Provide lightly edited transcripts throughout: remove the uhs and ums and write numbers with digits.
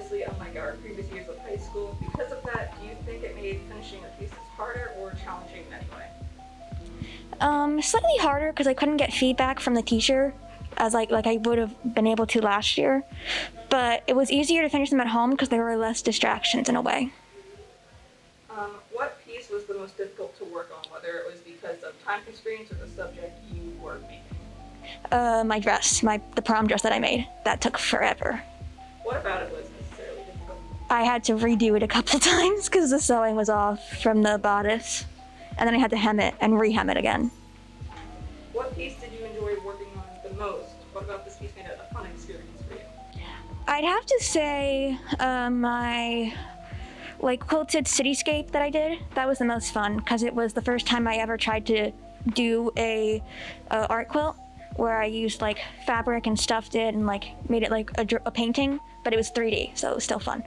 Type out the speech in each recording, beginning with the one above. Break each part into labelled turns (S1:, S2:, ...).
S1: obviously, unlike our previous years of high school. Because of that, do you think it made finishing a pieces harder or challenging in any way?
S2: Slightly harder because I couldn't get feedback from the teacher as like I would have been able to last year. But it was easier to finish them at home because there were less distractions in a way.
S1: What piece was the most difficult to work on, whether it was because of time constraints or the subject you were making?
S2: My dress, the prom dress that I made, that took forever.
S1: What about it was necessarily difficult?
S2: I had to redo it a couple times because the sewing was off from the bodice, and then I had to hem it and re-hem it again.
S1: What piece did you enjoy working on the most? What about this piece made it a fun experience for you?
S2: I'd have to say my quilted cityscape that I did. That was the most fun because it was the first time I ever tried to do a art quilt where I used like fabric and stuffed it and like made it like a painting, but it was 3D, so it was still fun.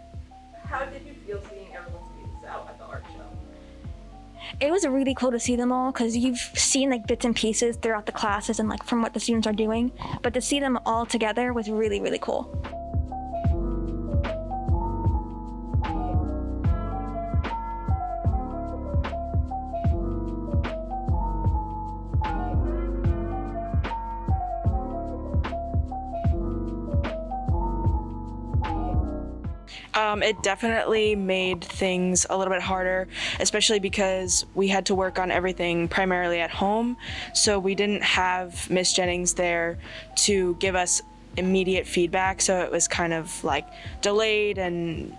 S1: How did you feel seeing everyone's pieces out at the art show?
S2: It was really cool to see them all because you've seen like bits and pieces throughout the classes and like from what the students are doing, but to see them all together was really, really cool.
S3: It definitely made things a little bit harder, especially because we had to work on everything primarily at home. So we didn't have Miss Jennings there to give us immediate feedback. So it was kind of like delayed and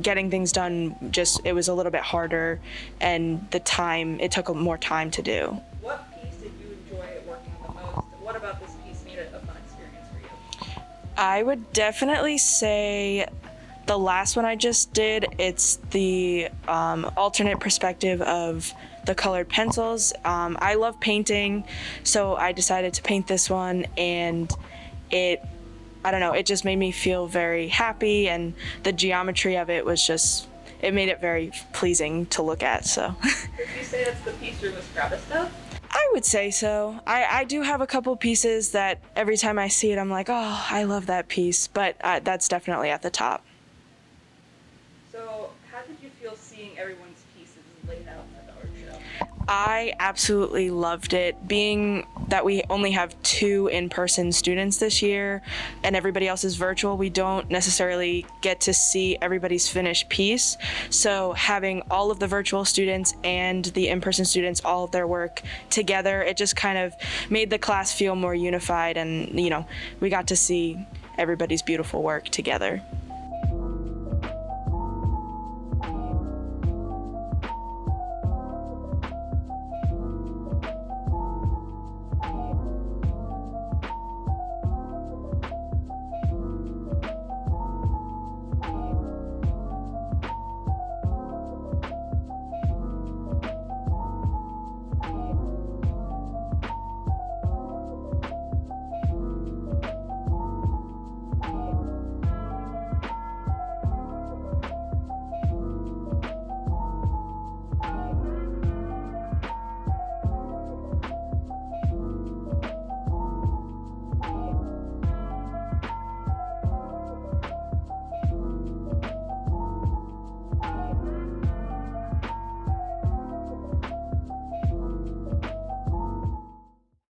S3: getting things done, it was a little bit harder, and it took more time to do.
S1: What piece did you enjoy working on the most? What about this piece made it a fun experience for you?
S3: I would definitely say the last one I just did. It's the alternate perspective of the colored pencils. I love painting, so I decided to paint this one, and it just made me feel very happy, and the geometry of it it made it very pleasing to look at. So
S1: Would you say that's the piece you're most proudest of?
S3: I would say so. I do have a couple pieces that every time I see it, I'm like, oh, I love that piece, but that's definitely at the top.
S1: So, how did you feel seeing everyone's pieces laid out at the art show?
S3: I absolutely loved it. Being that we only have 2 in-person students this year and everybody else is virtual, we don't necessarily get to see everybody's finished piece. So having all of the virtual students and the in-person students, all of their work together, it just kind of made the class feel more unified, and we got to see everybody's beautiful work together.